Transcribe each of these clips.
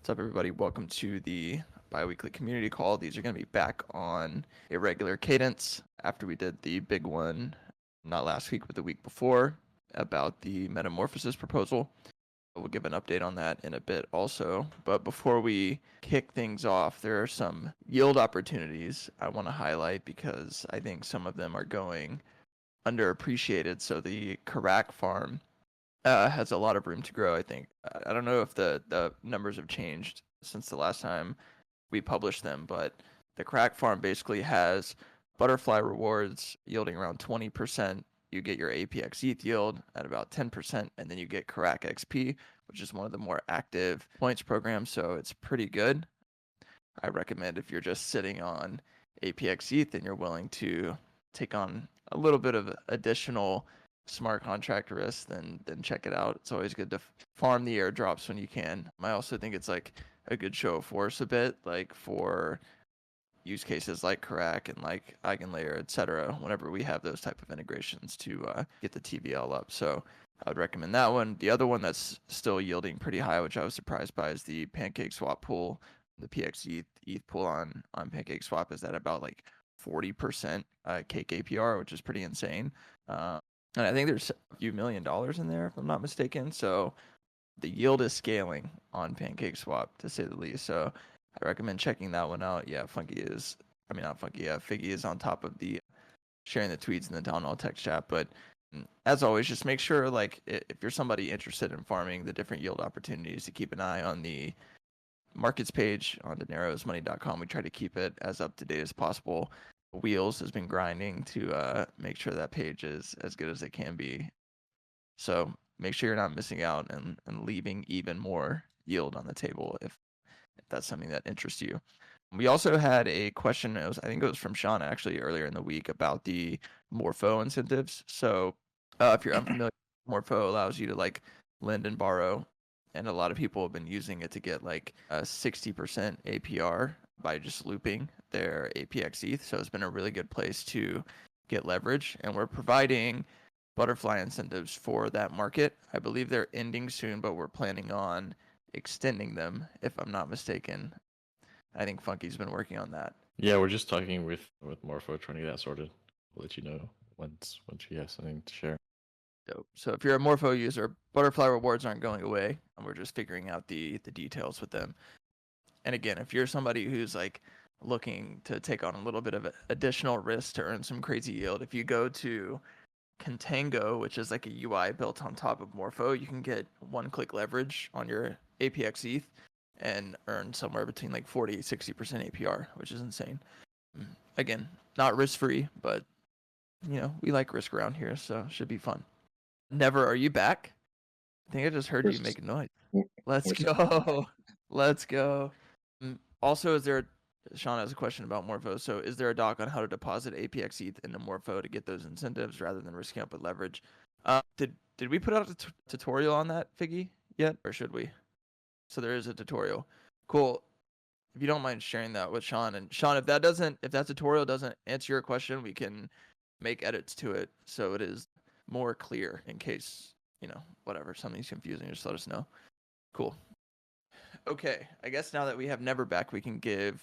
What's up, everybody? Welcome to the bi-weekly community call. These are going to be back on a regular cadence after we did the big one, not last week, but the week before, about the metamorphosis proposal. We'll give an update on that in a bit also. But before we kick things off, there are some yield opportunities I want to highlight because I think some of them are going underappreciated. So the Karak farm has a lot of room to grow, I think. I don't know if the numbers have changed since the last time we published them, but the Crack Farm basically has butterfly rewards yielding around 20%. You get your APX ETH yield at about 10%, and then you get Karak XP, which is one of the more active points programs, so it's pretty good. I recommend if you're just sitting on APX ETH and you're willing to take on a little bit of additional smart contract risk, then check it out. It's always good to farm the airdrops when you can. I also think it's like a good show of force a bit, like for use cases like Karak and like Eigenlayer, etc. Whenever we have those type of integrations to get the TVL up, so I would recommend that one. The other one that's still yielding pretty high, which I was surprised by, is the Pancake Swap pool. The PX ETH pool on Pancake Swap is at about like 40% cake APR, which is pretty insane. And I think there's a few $1 million in there, if I'm not mistaken. So the yield is scaling on Pancake Swap, to say the least. So I recommend checking that one out. Yeah, Figgy is on top of the sharing the tweets in the Down All Tech chat. But as always, just make sure, like, if you're somebody interested in farming the different yield opportunities, to keep an eye on the markets page on dinerosmoney.com. We try to keep it as up to date as possible. Wheels has been grinding to make sure that page is as good as it can be. So make sure you're not missing out and leaving even more yield on the table if that's something that interests you. We also had a question, I think it was from Sean actually earlier in the week, about the Morpho incentives. So if you're unfamiliar, Morpho allows you to like lend and borrow, and a lot of people have been using it to get like a 60% APR by just looping their APX ETH. So it's been a really good place to get leverage, and we're providing butterfly incentives for that market. I believe they're ending soon, but we're planning on extending them, if I'm not mistaken. I think Funky's been working on that. Yeah, we're just talking with Morpho, trying to get that sorted. We'll let you know once she has something to share. Dope. So if you're a Morpho user, butterfly rewards aren't going away, and we're just figuring out the details with them. And again, if you're somebody who's like looking to take on a little bit of additional risk to earn some crazy yield, if you go to Contango, which is like a UI built on top of Morpho, you can get one-click leverage on your APX ETH and earn somewhere between like 40-60% APR, which is insane. Again, not risk-free, but you know, we like risk around here, so it should be fun. Never, are you back? I think I just heard you make a noise. Let's go. Let's go. Also, Sean has a question about Morpho. So is there a doc on how to deposit APX ETH into Morpho to get those incentives rather than risking up with leverage? Did we put out a tutorial on that, Figgy, yet? Or should we? So there is a tutorial. Cool. If you don't mind sharing that with Sean. And Sean, if that tutorial doesn't answer your question, we can make edits to it so it is more clear in case, you know, whatever, something's confusing, just let us know. Cool. Okay, I guess now that we have Never back, we can give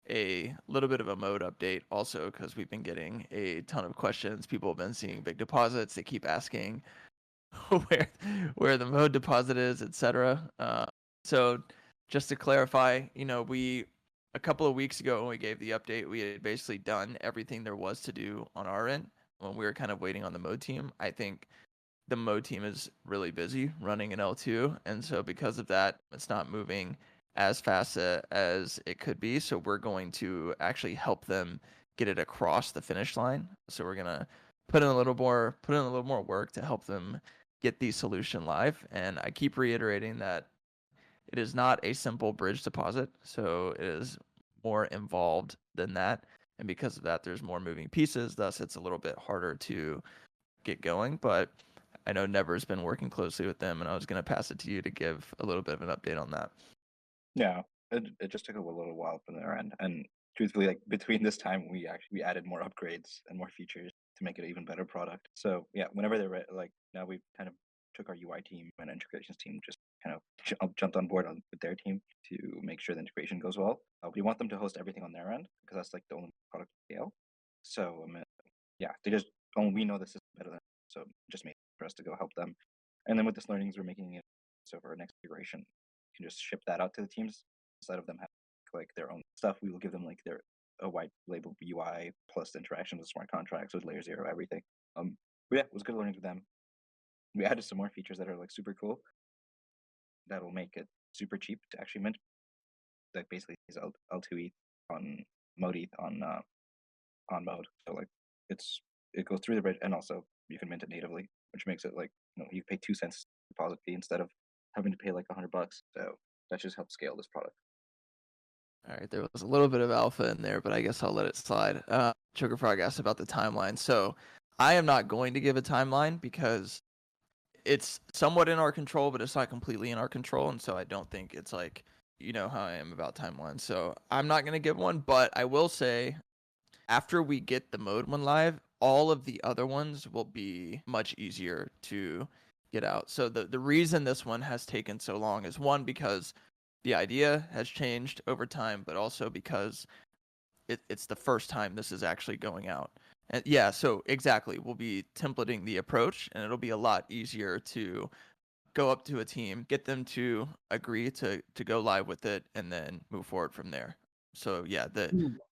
a little bit of a mode update also, because we've been getting a ton of questions. People have been seeing big deposits. They keep asking where the mode deposit is, etc. So just to clarify, you know, a couple of weeks ago when we gave the update, we had basically done everything there was to do on our end when we were kind of waiting on the mode team. I think the mode team is really busy running an L2, and so because of that, it's not moving as fast as it could be. So we're going to actually help them get it across the finish line. So we're gonna put in a little more work to help them get the solution live. And I keep reiterating that it is not a simple bridge deposit, so it is more involved than that. And because of that, there's more moving pieces. Thus, it's a little bit harder to get going. But I know Never's been working closely with them, and I was going to pass it to you to give a little bit of an update on that. Yeah, it just took a little while from their end. And truthfully, like between this time, we added more upgrades and more features to make it an even better product. So yeah, whenever they're like now we kind of took our UI team and integrations team just kind of jumped on board with their team to make sure the integration goes well. We want them to host everything on their end because that's like the only product scale. So yeah, we know the system better than them, so it just made sense for us to go help them. And then with this learnings, we're making it so for our next integration, we can just ship that out to the teams instead of them having like their own stuff. We will give them like a white label UI plus the interaction with smart contracts with layer 0, everything. But yeah, it was good learning with them. We added some more features that are like super cool that will make it super cheap to actually mint. Like basically is L2 ETH on mode ETH on mode. So like it goes through the bridge, and also you can mint it natively, which makes it like you pay 2 cents deposit fee instead of having to pay like $100. So that just helps scale this product. All right, there was a little bit of alpha in there, but I guess I'll let it slide. Sugar Frog asked about the timeline. So I am not going to give a timeline because it's somewhat in our control, but it's not completely in our control. And so I don't think it's like, you know how I am about timelines. So I'm not going to give one, but I will say after we get the mode one live, all of the other ones will be much easier to get out. So the reason this one has taken so long is one, because the idea has changed over time, but also because it's the first time this is actually going out. And yeah, so exactly, we'll be templating the approach, and it'll be a lot easier to go up to a team, get them to agree to go live with it, and then move forward from there. So yeah,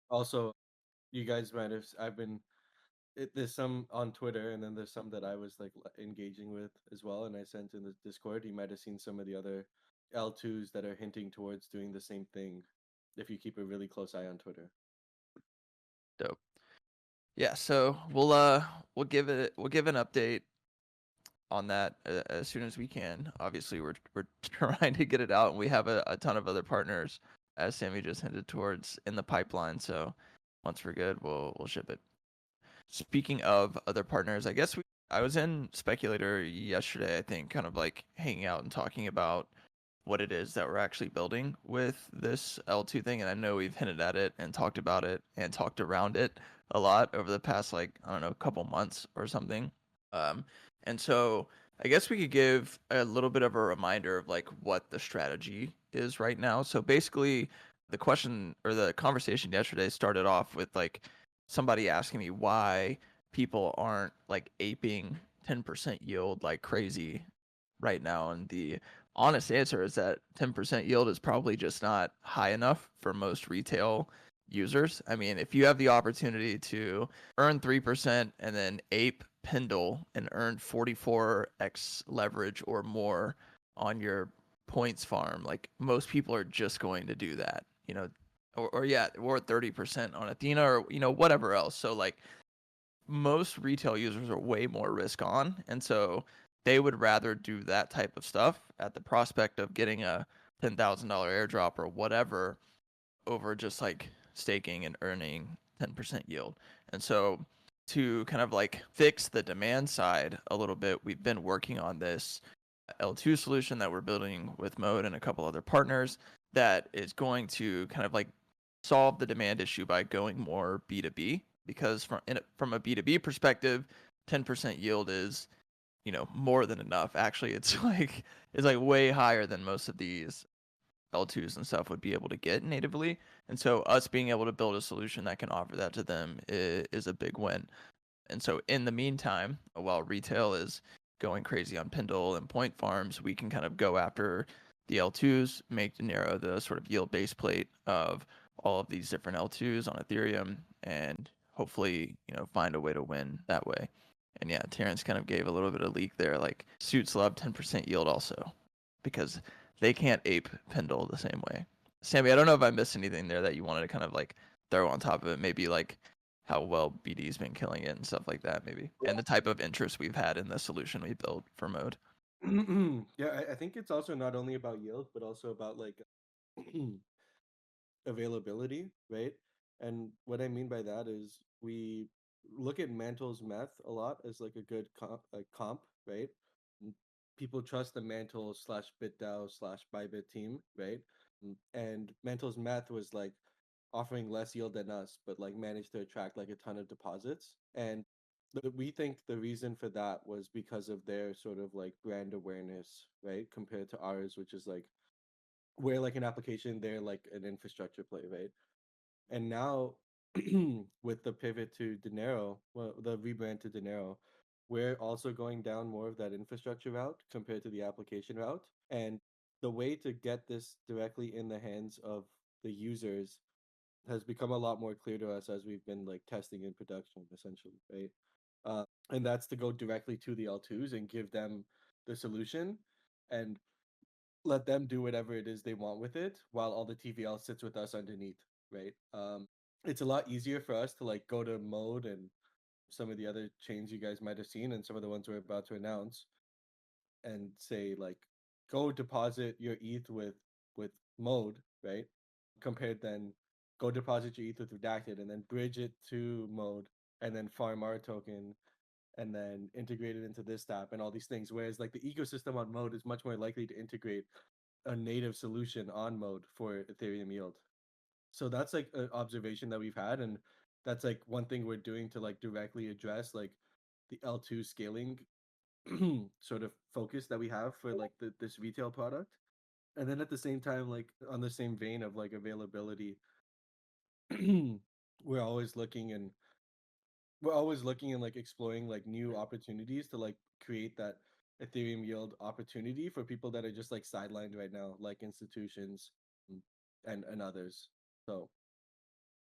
Also, you guys might have. There's some on Twitter, and then there's some that I was like engaging with as well, and I sent in the Discord. You might have seen some of the other L2s that are hinting towards doing the same thing. If you keep a really close eye on Twitter. dope. Yeah, so we'll give an update on that as soon as we can. Obviously, we're trying to get it out, and we have a ton of other partners, as Sammy just hinted towards, in the pipeline. So once we're good, we'll ship it. Speaking of other partners, I guess I was in Speculator yesterday, I think, kind of like hanging out and talking about what it is that we're actually building with this L2 thing. And I know we've hinted at it and talked about it and talked around it a lot over the past, like, I don't know, couple months or something. And so I guess we could give a little bit of a reminder of like what the strategy is right now. So basically, the question or the conversation yesterday started off with like somebody asking me why people aren't like aping 10% yield like crazy right now. And the honest answer is that 10% yield is probably just not high enough for most retail users. I mean, if you have the opportunity to earn 3% and then ape Pendle and earn 44x leverage or more on your points farm, like most people are just going to do that, or yeah, or 30% on Athena or, whatever else. So like most retail users are way more risk on. And so they would rather do that type of stuff at the prospect of getting a $10,000 airdrop or whatever over just like staking and earning 10% yield. And so to kind of like fix the demand side a little bit, we've been working on this L2 solution that we're building with Mode and a couple other partners that is going to kind of like solve the demand issue by going more B2B, because from a B2B perspective, 10% yield is, more than enough. Actually, it's like way higher than most of these L2s and stuff would be able to get natively. And so us being able to build a solution that can offer that to them is a big win. And so in the meantime, while retail is going crazy on Pendle and point farms, we can kind of go after the L2s, make Dinero the sort of yield base plate of all of these different L2s on Ethereum, and hopefully, find a way to win that way. And yeah, Terrence kind of gave a little bit of leak there, like suits love 10% yield also, because they can't ape Pendle the same way. Sammy, I don't know if I missed anything there that you wanted to kind of like throw on top of it. Maybe like how well BD's been killing it and stuff like that, maybe, and the type of interest we've had in the solution we built for Mode. Yeah, I think it's also not only about yield, but also about like availability, right? And what I mean by that is we look at Mantle's math a lot as like a good comp, right? People trust the Mantle slash BitDAO slash Bybit team, right? And Mantle's math was like offering less yield than us, but like managed to attract like a ton of deposits. And we think the reason for that was because of their sort of like brand awareness, right? Compared to ours, which is like we're like an application, they're like an infrastructure play, right? And now with the pivot to Dinero, well, the rebrand to Dinero, we're also going down more of that infrastructure route compared to the application route. And the way to get this directly in the hands of the users has become a lot more clear to us as we've been like testing in production, essentially, right? And that's to go directly to the L2s and give them the solution and let them do whatever it is they want with it while all the TVL sits with us underneath, right? It's a lot easier for us to like go to Mode and some of the other chains you guys might have seen and some of the ones we're about to announce and say like go deposit your ETH with Mode, right? Compared then go deposit your ETH with Redacted and then bridge it to Mode and then farm our token and then integrate it into this app and all these things. Whereas like the ecosystem on Mode is much more likely to integrate a native solution on Mode for Ethereum yield. So that's like an observation that we've had, and that's like one thing we're doing to like directly address like the L2 scaling sort of focus that we have for like this retail product. And then at the same time, like on the same vein of like availability, we're always looking and like exploring like new opportunities to like create that Ethereum yield opportunity for people that are just like sidelined right now, like institutions and others. So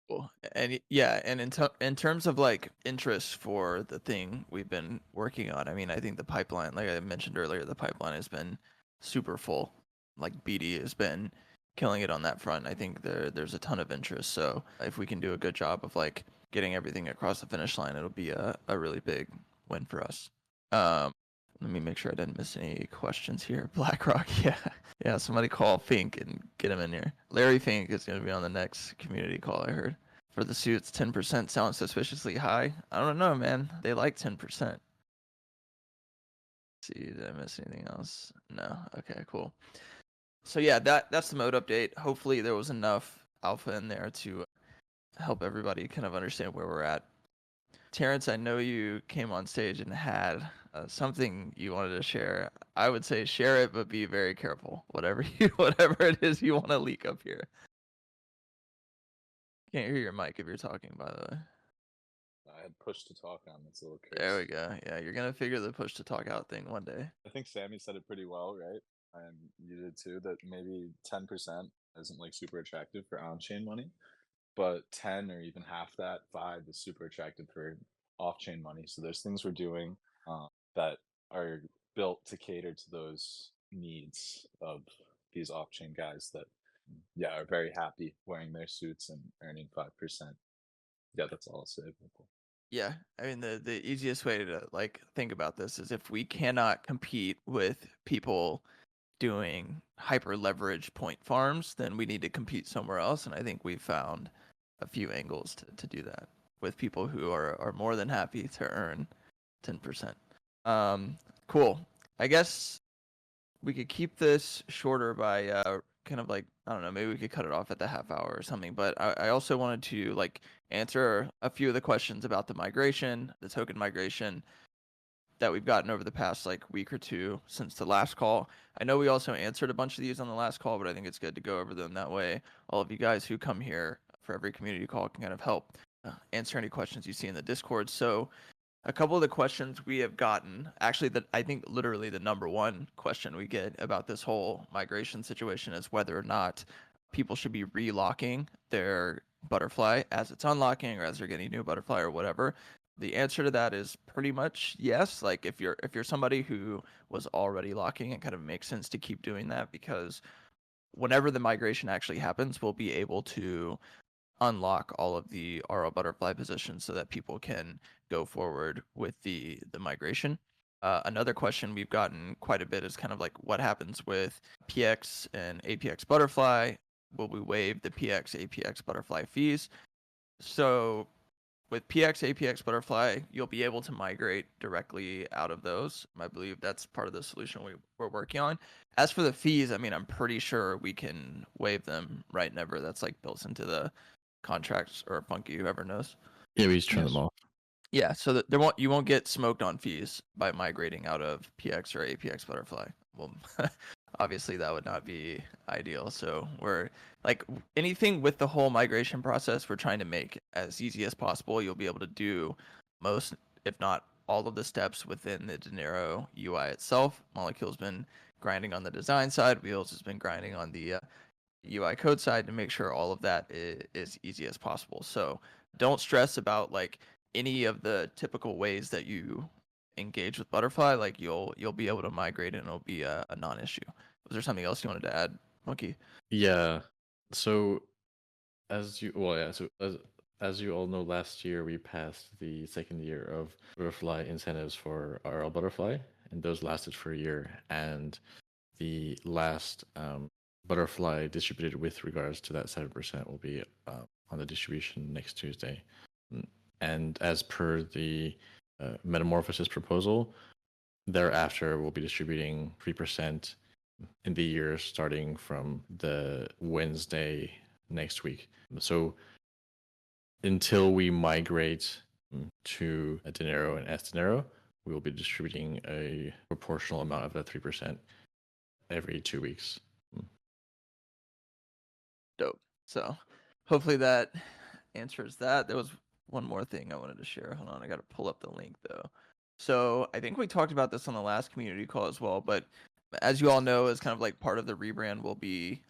Cool. And yeah, and in terms of like interest for the thing we've been working on, I mean, I think the pipeline, like I mentioned earlier, the pipeline has been super full. Like BD has been killing it on that front. I think there's a ton of interest. So if we can do a good job of like getting everything across the finish line, it'll be a really big win for us. Let me make sure I didn't miss any questions here. BlackRock, yeah. Yeah, somebody call Fink and get him in here. Larry Fink is going to be on the next community call, I heard. For the suits, 10% sounds suspiciously high. I don't know, man. They like 10%. See, did I miss anything else? No. Okay, cool. So yeah, that's the mode update. Hopefully there was enough alpha in there to help everybody kind of understand where we're at. Terrence, I know you came on stage and had something you wanted to share. I would say share it, but be very careful. Whatever it is you want to leak up here. Can't hear your mic if you're talking, by the way. I had push to talk on this little curse. There we go. Yeah, you're gonna figure the push to talk out thing one day. I think Sammy said it pretty well, right? And you did too, that maybe 10% isn't like super attractive for on-chain money, but 10 or even half that, 5 is super attractive for off-chain money. So there's things we're doing that are built to cater to those needs of these off-chain guys that, yeah, are very happy wearing their suits and earning 5%. Yeah, that's all I'll say. Yeah, I mean the easiest way to like think about this is if we cannot compete with people doing hyper leverage point farms, then we need to compete somewhere else. And I think we've found a few angles to do that with people who are more than happy to earn 10%. Cool. I guess we could keep this shorter by kind of like, I don't know, maybe we could cut it off at the half hour or something. But I also wanted to like answer a few of the questions about the migration, the token migration that we've gotten over the past like week or two since the last call. I know we also answered a bunch of these on the last call, but I think it's good to go over them. That way, all of you guys who come here for every community call can kind of help answer any questions you see in the Discord. So a couple of the questions we have gotten, actually, that I think literally the number one question we get about this whole migration situation is whether or not people should be relocking their butterfly as it's unlocking or as they're getting new butterfly or whatever. The answer to that is pretty much yes. Like if you're somebody who was already locking, it kind of makes sense to keep doing that because whenever the migration actually happens, we'll be able to unlock all of the RO butterfly positions so that people can go forward with the migration. Another question we've gotten quite a bit is kind of like what happens with PX and APX butterfly? Will we waive the PX APX butterfly fees? So with PX APX butterfly, you'll be able to migrate directly out of those. I believe that's part of the solution we're working on. As for the fees, I mean, I'm pretty sure we can waive them right never. That's like built into the contracts or Funky, whoever knows. Yeah, we just turn them off. Yeah, so you won't get smoked on fees by migrating out of PX or APX Butterfly. Well, obviously that would not be ideal. So we're like anything with the whole migration process, we're trying to make as easy as possible. You'll be able to do most, if not all of the steps within the Dinero UI itself. Molecule's been grinding on the design side. Wheels has been grinding on the UI code side to make sure all of that is easy as possible. So don't stress about like any of the typical ways that you engage with Butterfly. Like you'll be able to migrate and it'll be a non-issue. Was there something else you wanted to add, Monkey? Yeah. So as you all know, last year we passed the second year of Butterfly incentives for RL Butterfly, and those lasted for a year. And the last Butterfly distributed with regards to that 7% will be on the distribution next Tuesday. And as per the Metamorphosis proposal, thereafter we'll be distributing 3% in the year starting from the Wednesday next week. So until we migrate to a Dinero and Dinero, we will be distributing a proportional amount of that 3% every 2 weeks. Dope. So hopefully that answers that. There was one more thing I wanted to share. Hold on, I got to pull up the link though. So I think we talked about this on the last community call as well, but as you all know, as kind of like part of the rebrand, will be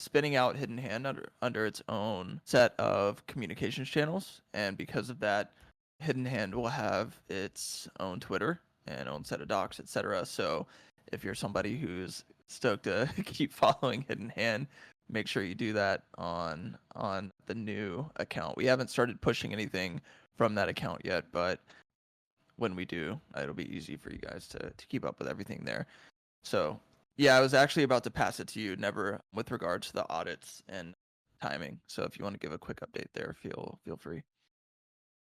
spinning out Hidden Hand under its own set of communications channels, and because of that, Hidden Hand will have its own Twitter and own set of docs, etc. So if you're somebody who's stoked to keep following Hidden Hand, make sure you do that on the new account. We haven't started pushing anything from that account yet, but when we do, it'll be easy for you guys to keep up with everything there. So yeah, I was actually about to pass it to you, Never, with regards to the audits and timing. So if you want to give a quick update there, feel free.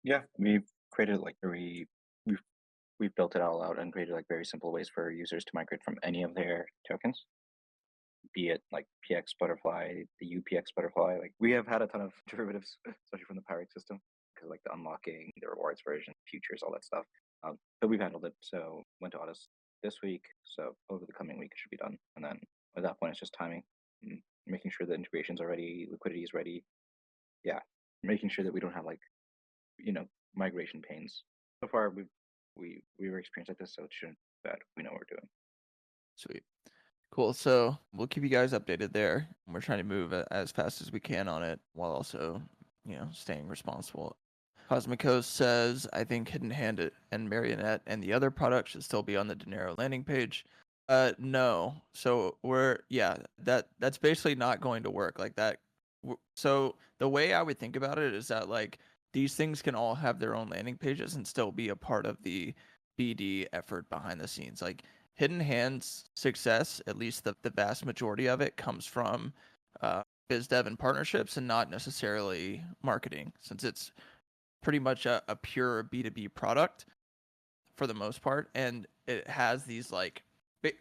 Yeah, we've created like we've built it all out and created like very simple ways for users to migrate from any of their tokens, be it like PX Butterfly, the UPX Butterfly. Like we have had a ton of derivatives, especially from the Pyrex system, because like the unlocking, the rewards version, futures, all that stuff. But we've handled it. So went to audits this week. So over the coming week, it should be done. And then at that point, it's just timing, making sure the integrations are ready, liquidity is ready. Yeah, making sure that we don't have like, migration pains. So far, we were experienced at this, so it shouldn't be bad. We know what we're doing. Sweet. Cool. So we'll keep you guys updated there. We're trying to move as fast as we can on it while also, staying responsible. Cosmicos says, I think Hidden Hand and Marionette and the other products should still be on the Dinero landing page. No. So that's basically not going to work like that. So the way I would think about it is that like these things can all have their own landing pages and still be a part of the BD effort behind the scenes. Like Hidden Hand's success, at least the vast majority of it, comes from biz dev and partnerships and not necessarily marketing, since it's pretty much a pure B2B product for the most part. And it has these like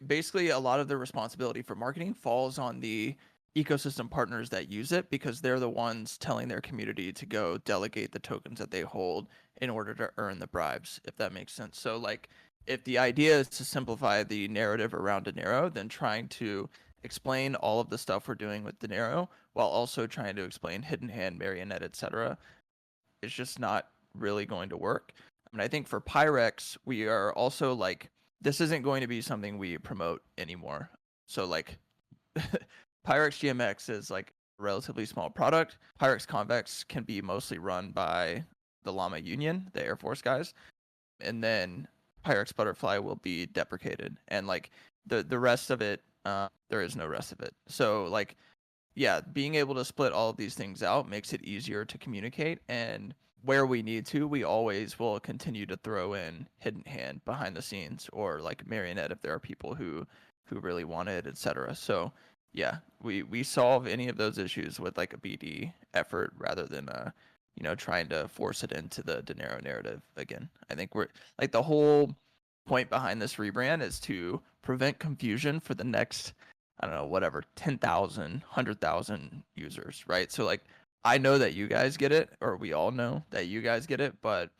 basically a lot of the responsibility for marketing falls on the ecosystem partners that use it, because they're the ones telling their community to go delegate the tokens that they hold in order to earn the bribes, if that makes sense. So like if the idea is to simplify the narrative around Dinero, then trying to explain all of the stuff we're doing with Dinero while also trying to explain Hidden Hand, Marionette, etc., is just not really going to work. I mean, I think for Pirex, we are also like, this isn't going to be something we promote anymore. So like Pirex GMX is like a relatively small product. Pirex Convex can be mostly run by the Llama Union, the Air Force guys. And then Pirex Butterfly will be deprecated. And like the rest of it, there is no rest of it. So like, yeah, being able to split all of these things out makes it easier to communicate, and where we need to, we always will continue to throw in Hidden Hand behind the scenes, or like Marionette if there are people who really want it, etc. So yeah, we solve any of those issues with like a BD effort rather than trying to force it into the Dinero narrative again. I think we're like, the whole point behind this rebrand is to prevent confusion for the next, I don't know, whatever, 10,000, 100,000 users, right? So like, I know that you guys get it, or we all know that you guys get it, but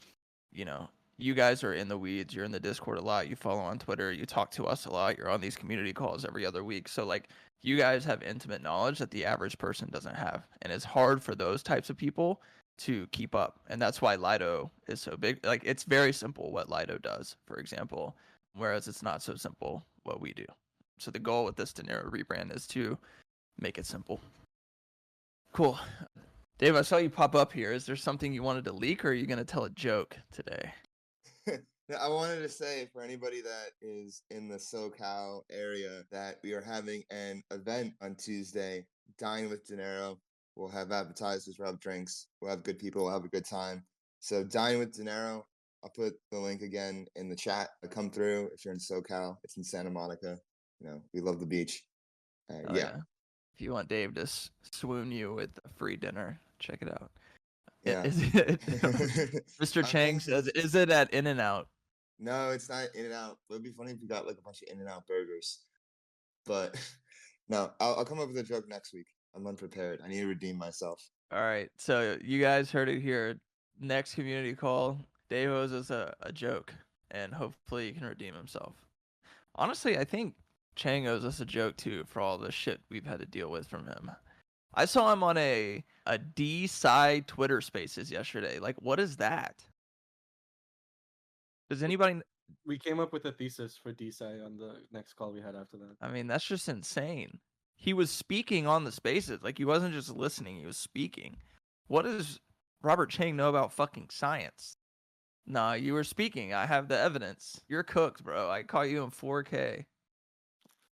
you know, you guys are in the weeds. You're in the Discord a lot. You follow on Twitter. You talk to us a lot. You're on these community calls every other week. So like, you guys have intimate knowledge that the average person doesn't have, and it's hard for those types of people to keep up. And that's why Lido is so big. Like, it's very simple what Lido does, for example, whereas it's not so simple what we do. So the goal with this Dinero rebrand is to make it simple. Cool. Dave, I saw you pop up here. Is there something you wanted to leak, or are you going to tell a joke today? I wanted to say for anybody that is in the SoCal area that we are having an event on Tuesday, Dine with Dinero. We'll have appetizers, we'll have drinks, we'll have good people, we'll have a good time. So Dine with Dinero. I'll put the link again in the chat. Come through if you're in SoCal. It's in Santa Monica. You know, we love the beach. Yeah. If you want Dave to swoon you with a free dinner, check it out. Yeah. Mr. Chang says, is it at In-N-Out? No, it's not In-N-Out. It would be funny if we got like a bunch of In-N-Out burgers. But no, I'll come up with a joke next week. I'm unprepared. I need to redeem myself. All right. So you guys heard it here. Next community call, Dave owes us a joke, and hopefully he can redeem himself. Honestly, I think Chang owes us a joke too for all the shit we've had to deal with from him. I saw him on a D-Side Twitter Spaces yesterday. Like, what is that? Does anybody? We came up with a thesis for DeFi on the next call we had after that. I mean, that's just insane. He was speaking on the Spaces. Like, he wasn't just listening. He was speaking. What does Robert Chang know about fucking science? Nah, you were speaking. I have the evidence. You're cooked, bro. I caught you in 4K.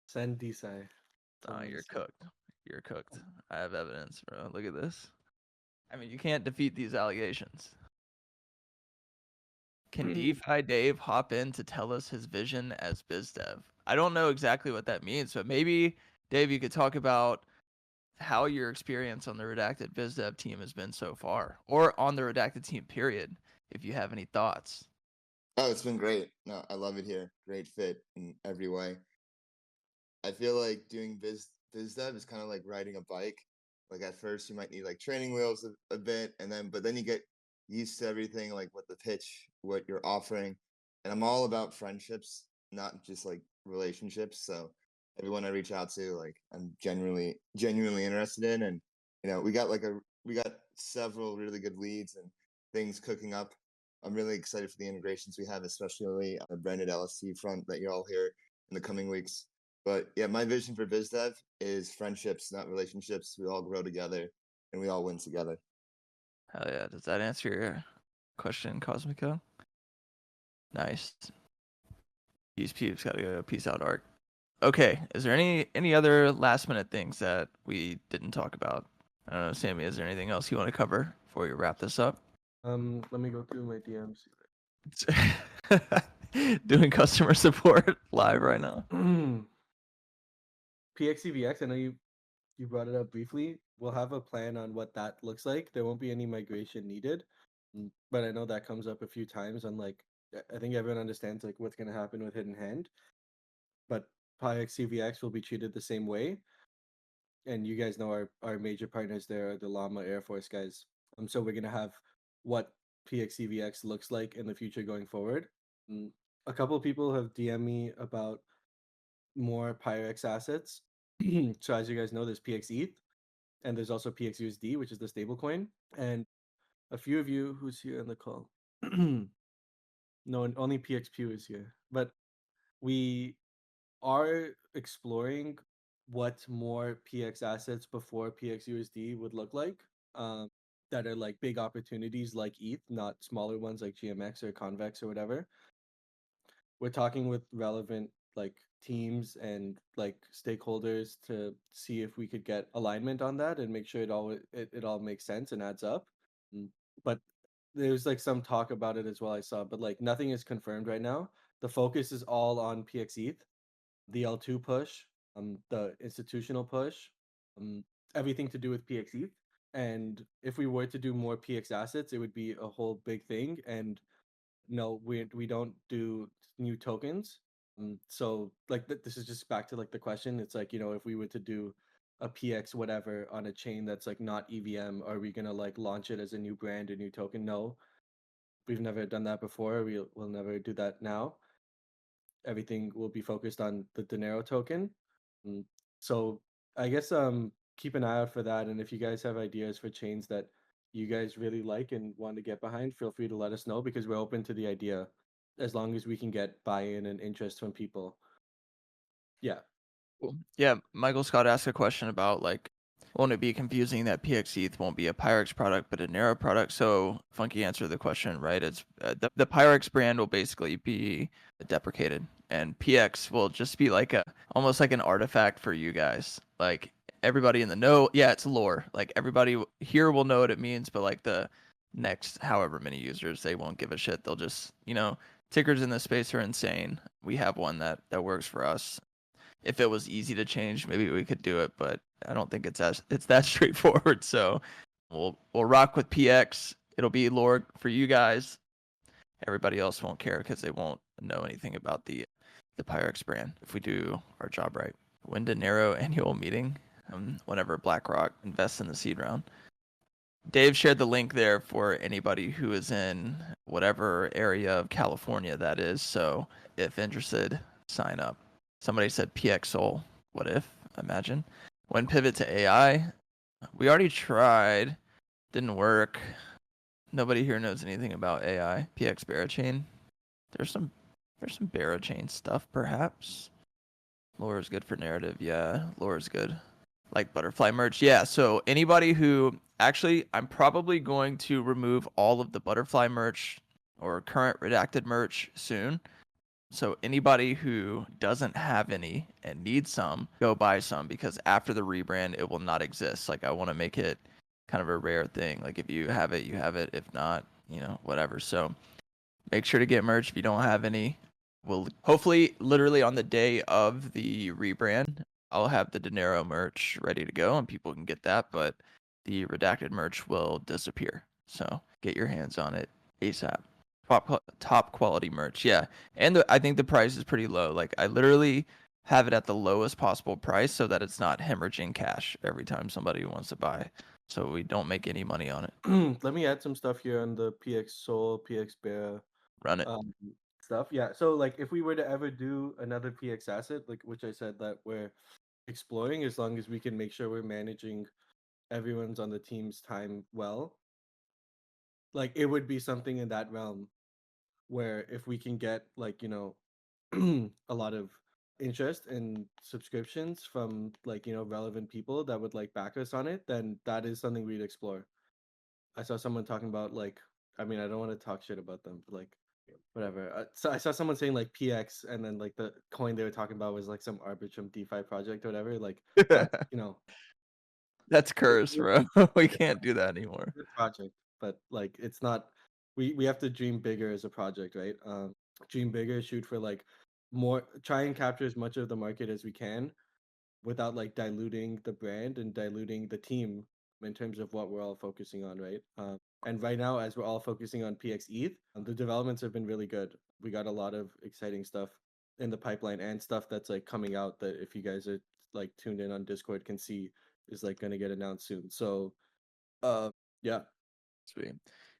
Send DeFi. Nah, you're cooked. You're cooked. I have evidence, bro. Look at this. I mean, you can't defeat these allegations. Can DeFi Dave hop in to tell us his vision as biz dev? I don't know exactly what that means, but maybe, Dave, you could talk about how your experience on the Redacted biz dev team has been so far, or on the Redacted team, period, if you have any thoughts. Oh, it's been great. No, I love it here. Great fit in every way. I feel like doing biz dev is kind of like riding a bike. Like at first you might need like training wheels a bit, but then you get used to everything, like what the pitch, what you're offering. And I'm all about friendships, not just like relationships. So everyone I reach out to, like I'm genuinely interested in. And you know, we got several really good leads and things cooking up. I'm really excited for the integrations we have, especially on the branded LST front that you'll all hear in the coming weeks. But yeah, my vision for BizDev is friendships, not relationships. We all grow together and we all win together. Hell yeah. Does that answer your question, Cosmico? Nice. These peeps gotta go. Peace out, Ark. Okay. Is there any other last minute things that we didn't talk about? I don't know, Sammy, is there anything else you want to cover before we wrap this up? Let me go through my DMs. Doing customer support live right now. PXCVX, I know you brought it up briefly. We'll have a plan on what that looks like. There won't be any migration needed, but I know that comes up a few times on like, I think everyone understands like what's going to happen with Hidden Hand, but PXCVX will be treated the same way. And you guys know our major partners there are the Llama Air Force guys. So we're going to have what PXCVX looks like in the future going forward. A couple of people have DM'd me about more Pirex assets. So as you guys know, there's PXETH and there's also PXUSD, which is the stablecoin. And a few of you who's here on the call, no, only PXPU is here, but we are exploring what more PX assets before PXUSD would look like. That are like big opportunities like ETH, not smaller ones like GMX or Convex or whatever. We're talking with relevant like teams and like stakeholders to see if we could get alignment on that and make sure it all makes sense and adds up. But there's like some talk about it as well, I saw, but like nothing is confirmed right now. The focus is all on PXETH, the L2 push, the institutional push, everything to do with PXETH. And if we were to do more PX assets, it would be a whole big thing. And no, we don't do new tokens. So like this is just back to like the question. It's like, you know, if we were to do a PX whatever on a chain that's like not EVM, are we gonna like launch it as a new brand, a new token? No. we've never done that before. We'll never do that now. Everything will be focused on the Dinero token. So I guess keep an eye out for that. And if you guys have ideas for chains that you guys really like and want to get behind, feel free to let us know, because we're open to the idea as long as we can get buy-in and interest from people. Yeah. Cool. Yeah, Michael Scott asked a question about like, won't it be confusing that PXETH won't be a Pyrex product but a Dinero product? So Funky answered the question, right? It's the Pyrex brand will basically be deprecated, and PX will just be like almost like an artifact for you guys. Like everybody in the know, yeah, it's lore. Like everybody here will know what it means, but like the next however many users, they won't give a shit. They'll just, tickers in this space are insane. We have one that works for us. If it was easy to change, maybe we could do it, but I don't think it's that straightforward. So we'll rock with PX. It'll be lore for you guys. Everybody else won't care because they won't know anything about the Pyrex brand if we do our job right. When Dinero annual meeting, whenever BlackRock invests in the seed round. Dave shared the link there for anybody who is in whatever area of California that is. So if interested, sign up. Somebody said PX Soul. What if? Imagine. When pivot to AI, we already tried. Didn't work. Nobody here knows anything about AI. PX Barachain. There's some Barachain stuff, perhaps. Lore is good for narrative. Yeah, lore is good. Like butterfly merch. Yeah, so anybody who... Actually, I'm probably going to remove all of the butterfly merch or current redacted merch soon. So anybody who doesn't have any and needs some, go buy some, because after the rebrand, it will not exist. Like I want to make it kind of a rare thing. Like if you have it, you have it. If not, whatever. So make sure to get merch if you don't have any. We'll hopefully literally on the day of the rebrand, I'll have the Dinero merch ready to go and people can get that, but the redacted merch will disappear. So get your hands on it ASAP. Top quality merch, yeah. And I think the price is pretty low. Like I literally have it at the lowest possible price so that it's not hemorrhaging cash every time somebody wants to buy. So we don't make any money on it. Let me add some stuff here on the PX Soul, PX Bear Run it. stuff. Yeah. So like if we were to ever do another PX asset, like which I said that we're exploring, as long as we can make sure we're managing everyone's on the team's time well, like it would be something in that realm where if we can get like a lot of interest and subscriptions from like relevant people that would like back us on it, then that is something we'd explore. I saw someone talking about like, I mean, I don't want to talk shit about them, but like whatever. So I saw someone saying like PX, and then like the coin they were talking about was like some Arbitrum DeFi project or whatever. Like that, That's cursed, bro. We can't do that anymore. good project, but like it's not. We have to dream bigger as a project, right? Dream bigger, shoot for like more, try and capture as much of the market as we can without like diluting the brand and diluting the team in terms of what we're all focusing on, right? And right now, as we're all focusing on PXETH, the developments have been really good. We got a lot of exciting stuff in the pipeline and stuff that's like coming out that if you guys are like tuned in on Discord can see is like going to get announced soon. So, yeah. Sweet.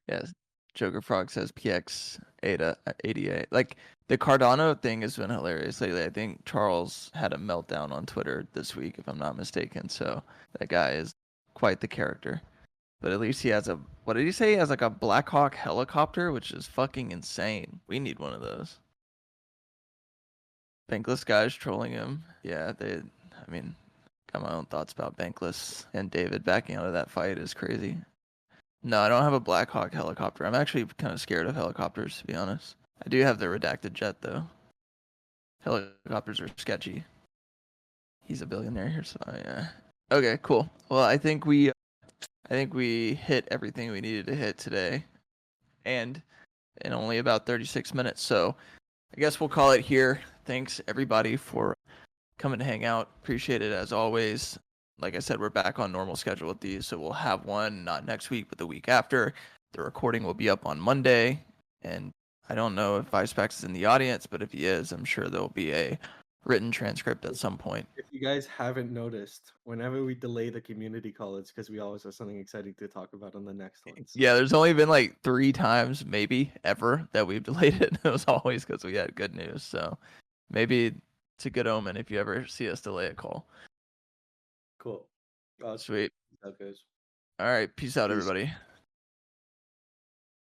Yes. Joker Frog says PX 88. Like the Cardano thing has been hilarious lately. I think Charles had a meltdown on Twitter this week, if I'm not mistaken. So that guy is quite the character. But at least he has what did he say? He has like a Black Hawk helicopter, which is fucking insane. We need one of those. Bankless guys trolling him. Yeah, I mean, got my own thoughts about Bankless, and David backing out of that fight is crazy. No, I don't have a Black Hawk helicopter. I'm actually kind of scared of helicopters, to be honest. I do have the redacted jet, though. Helicopters are sketchy. He's a billionaire here, so yeah. Okay, cool. Well, I think we hit everything we needed to hit today, and in only about 36 minutes. So I guess we'll call it here. Thanks everybody for coming to hang out. Appreciate it as always. Like I said, we're back on normal schedule with these, so we'll have one not next week, but the week after. The recording will be up on Monday, and I don't know if VicePax is in the audience, but if he is, I'm sure there'll be a written transcript at some point. If you guys haven't noticed, whenever we delay the community call, it's because we always have something exciting to talk about on the next one. So. Yeah, there's only been like 3 times, maybe ever, that we've delayed it. It was always because we had good news. So maybe it's a good omen if you ever see us delay a call. Cool. Sweet. That goes. All right. Peace out, Peace. everybody.